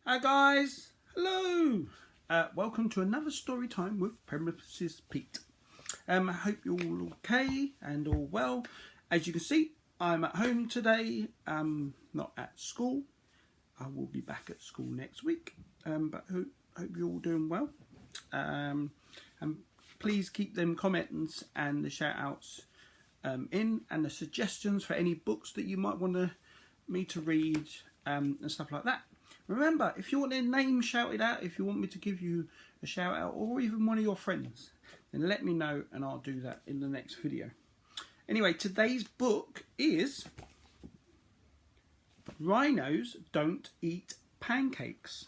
Hi guys, hello. Welcome to another story time with Premises Pete. I hope you're all okay and all well. As you can see, I'm at home today. Not at school. I will be back at school next week. But hope you're all doing well. And please keep them comments and the shout outs in, and the suggestions for any books that you might want me to read and stuff like that. Remember, if you want their name shouted out, if you want me to give you a shout out, or even one of your friends, then let me know and I'll do that in the next video. Anyway, today's book is Rhinos Don't Eat Pancakes.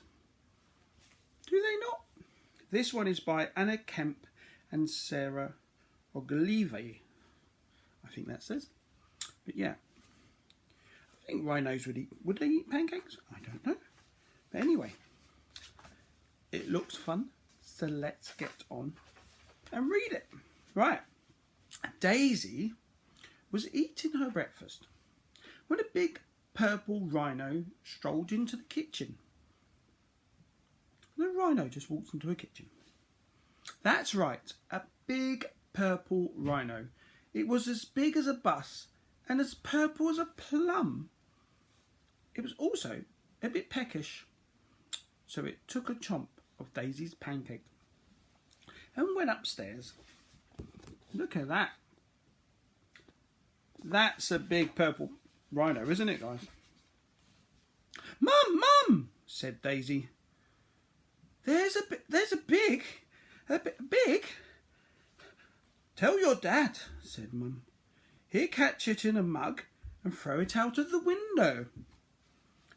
Do they not? This one is by Kemp and Sara Ogilvie. I think that says. But yeah, I think rhinos would they eat pancakes? I don't know. But anyway, it looks fun, so let's get on and read it. Right, Daisy was eating her breakfast when a big purple rhino strolled into the kitchen. The rhino just walked into a kitchen. That's right, a big purple rhino. It was as big as a bus and as purple as a plum. It was also a bit peckish, so it took a chomp of Daisy's pancake and went upstairs. Look at that. That's a big purple rhino, isn't it, guys? Mum, said Daisy. There's a big. Tell your dad, said Mum. He'll catch it in a mug and throw it out of the window.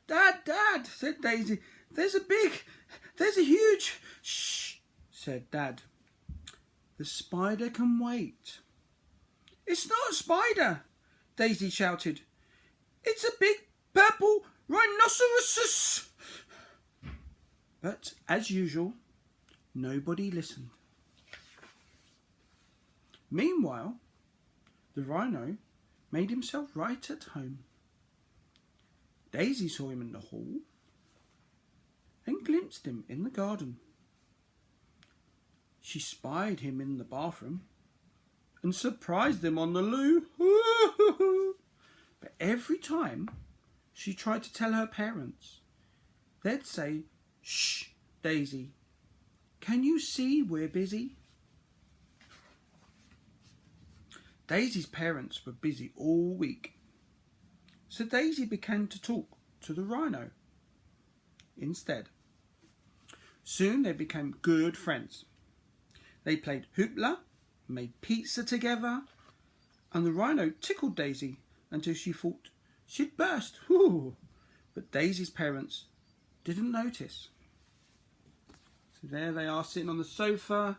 Dad, said Daisy. There's a huge... Shh, said Dad. The spider can wait. It's not a spider, Daisy shouted. It's a big purple rhinoceros. But as usual, nobody listened. Meanwhile, the rhino made himself right at home. Daisy saw him in the hall and glimpsed him in the garden. She spied him in the bathroom and surprised him on the loo. But every time she tried to tell her parents, they'd say, "Shh, Daisy, can you see we're busy?" Daisy's parents were busy all week, so Daisy began to talk to the rhino instead. Soon they became good friends. They played hoopla, made pizza together, and the rhino tickled Daisy until she thought she'd burst. But Daisy's parents didn't notice. So there they are, sitting on the sofa.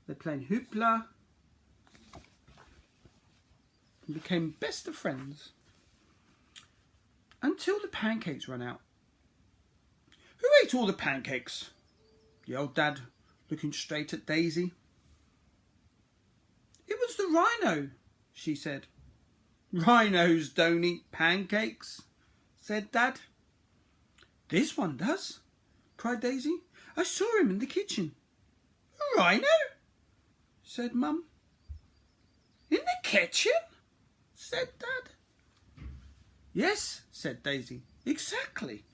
They're playing hoopla and became best of friends until the pancakes ran out. Who ate all the pancakes? Yelled Dad, looking straight at Daisy. It was the rhino, she said. Rhinos don't eat pancakes, said Dad. This one does, cried Daisy. I saw him in the kitchen. A rhino? Said Mum. In the kitchen? Said Dad. Yes, said Daisy. Exactly.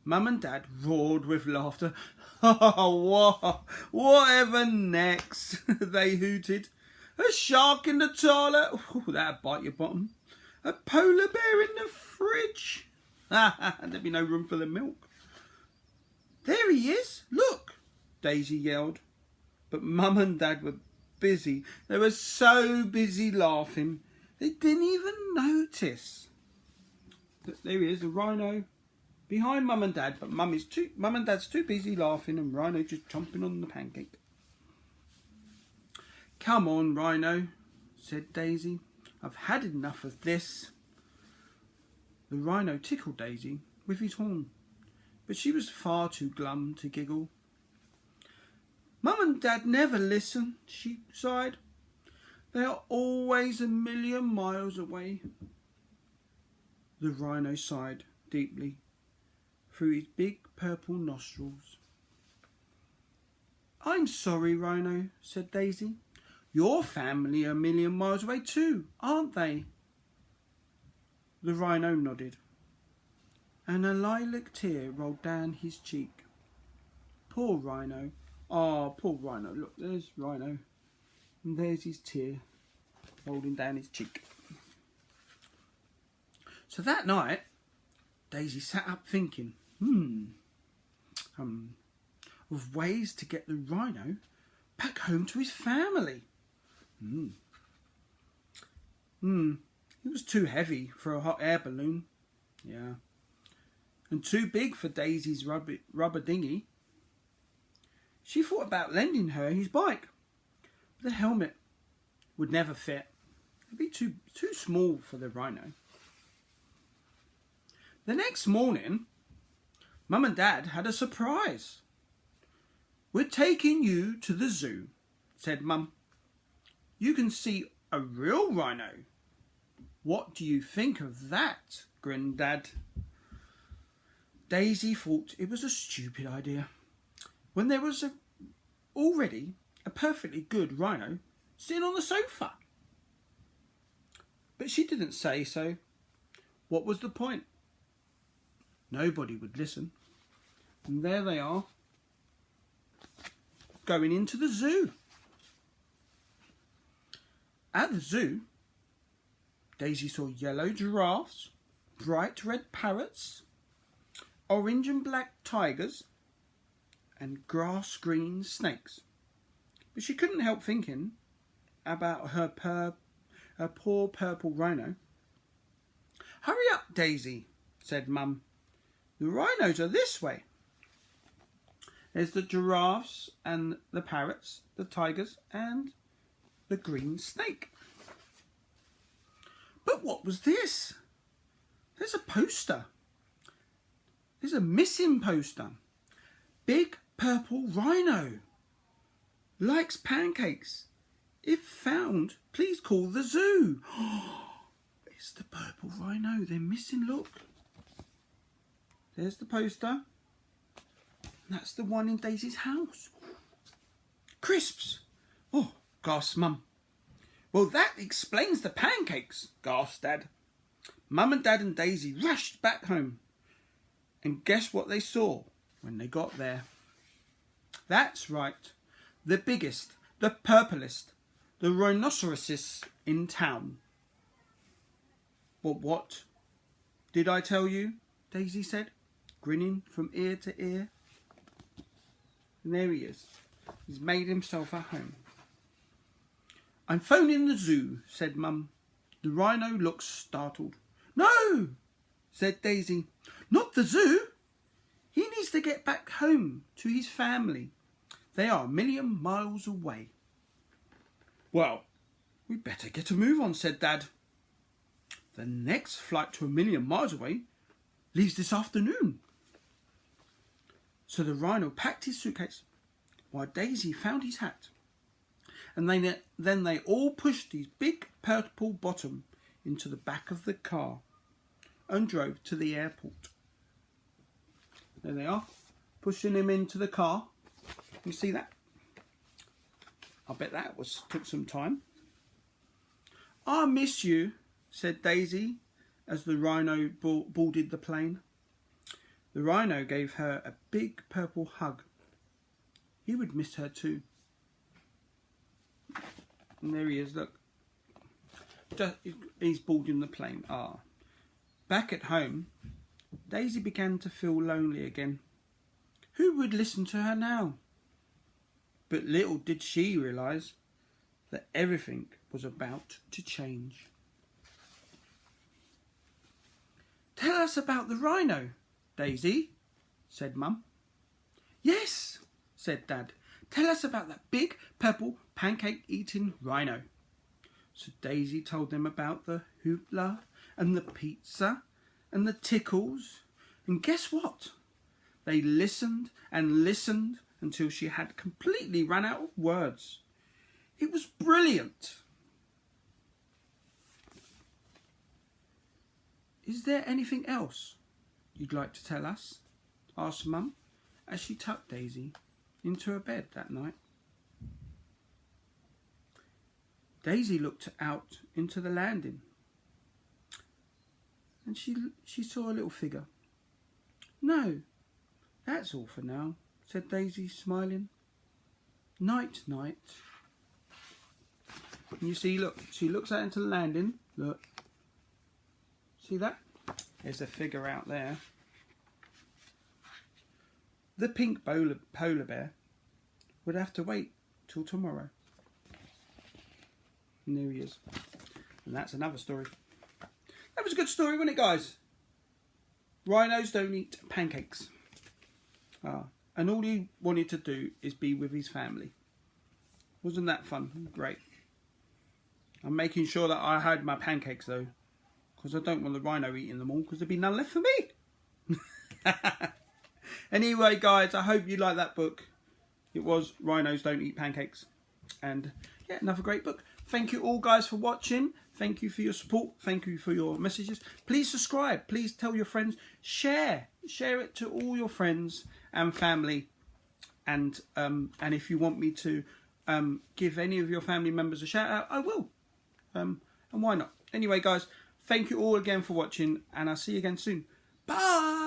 Mum and Dad roared with laughter. Whatever next, they hooted. A shark in the toilet. That'd bite your bottom. A polar bear in the fridge. There'd be no room for the milk. There he is. Look, Daisy yelled. But Mum and Dad were busy. They were so busy laughing, they didn't even notice. But there he is, a rhino behind Mum and Dad, but Mum and Dad's too busy laughing and Rhino just chomping on the pancake. Come on, Rhino, said Daisy. I've had enough of this. The rhino tickled Daisy with his horn, but she was far too glum to giggle. Mum and Dad never listen, she sighed. They are always a million miles away. The rhino sighed deeply. through his big purple nostrils. "I'm sorry, Rhino," said Daisy. "Your family are a million miles away too, aren't they?" The Rhino nodded, and a lilac tear rolled down his cheek. Poor Rhino. Oh, poor Rhino. Look, there's Rhino. And there's his tear rolling down his cheek. So that night, Daisy sat up thinking, of ways to get the Rhino back home to his family. It was too heavy for a hot air balloon. Yeah. And too big for Daisy's rubber dinghy. She thought about lending her his bike. But the helmet would never fit. It'd be too small for the Rhino. The next morning, Mum and Dad had a surprise. "We're taking you to the zoo," said Mum. "You can see a real rhino." "What do you think of that?" grinned Dad. Daisy thought it was a stupid idea, when there was already a perfectly good rhino sitting on the sofa. But she didn't say so. What was the point? Nobody would listen. And there they are, going into the zoo. At the zoo, Daisy saw yellow giraffes, bright red parrots, orange and black tigers, and grass green snakes. But she couldn't help thinking about her poor purple rhino. "Hurry up, Daisy," said Mum. "The rhinos are this way. There's the giraffes and the parrots, the tigers and the green snake." But what was this? There's a poster. There's a missing poster. "Big purple rhino. Likes pancakes. If found, please call the zoo." It's the purple rhino they're missing, look. There's the poster. And that's the one in Daisy's house. "Crisps!" "Oh," gasped Mum. "Well, that explains the pancakes," gasped Dad. Mum and Dad and Daisy rushed back home. And guess what they saw when they got there? That's right. The biggest, the purplest, the rhinoceroses in town. "Well, what did I tell you?" Daisy said, grinning from ear to ear. And there he is. He's made himself at home. "I'm phoning the zoo," said Mum. The rhino looked startled. "No," said Daisy. "Not the zoo. He needs to get back home to his family. They are a million miles away." "Well, we'd better get a move on," said Dad. "The next flight to a million miles away leaves this afternoon." So the rhino packed his suitcase while Daisy found his hat. And then they all pushed his big purple bottom into the back of the car and drove to the airport. There they are, pushing him into the car. You see that? I bet that took some time. "I miss you," said Daisy as the rhino boarded the plane. The rhino gave her a big purple hug. He would miss her too. And there he is, look. He's boarding the plane. Back at home, Daisy began to feel lonely again. Who would listen to her now? But little did she realise that everything was about to change. "Tell us about the rhino, Daisy," said Mum. "Yes," said Dad. "Tell us about that big, purple, pancake-eating rhino." So Daisy told them about the hoopla and the pizza and the tickles. And guess what? They listened and listened until she had completely run out of words. It was brilliant. Is there anything else you'd like to tell us? asked Mum as she tucked Daisy into her bed that night. Daisy looked out into the landing and she saw a little figure. "No, that's all for now," said Daisy, smiling. "Night, night." And you see, look, she looks out into the landing. Look. See that? There's a figure out there. The pink polar bear would have to wait till tomorrow. And there he is. And that's another story. That was a good story, wasn't it, guys? Rhinos don't eat pancakes. And all he wanted to do is be with his family. Wasn't that fun? Great. I'm making sure that I had my pancakes, though, because I don't want the rhino eating them all, because there'd be none left for me. Anyway, guys, I hope you like that book. It was Rhinos Don't Eat Pancakes. And yeah, another great book. Thank you all, guys, for watching. Thank you for your support. Thank you for your messages. Please subscribe. Please tell your friends. Share it to all your friends and family. And if you want me to give any of your family members a shout out, I will. And why not? Anyway, guys, thank you all again for watching, and I'll see you again soon. Bye.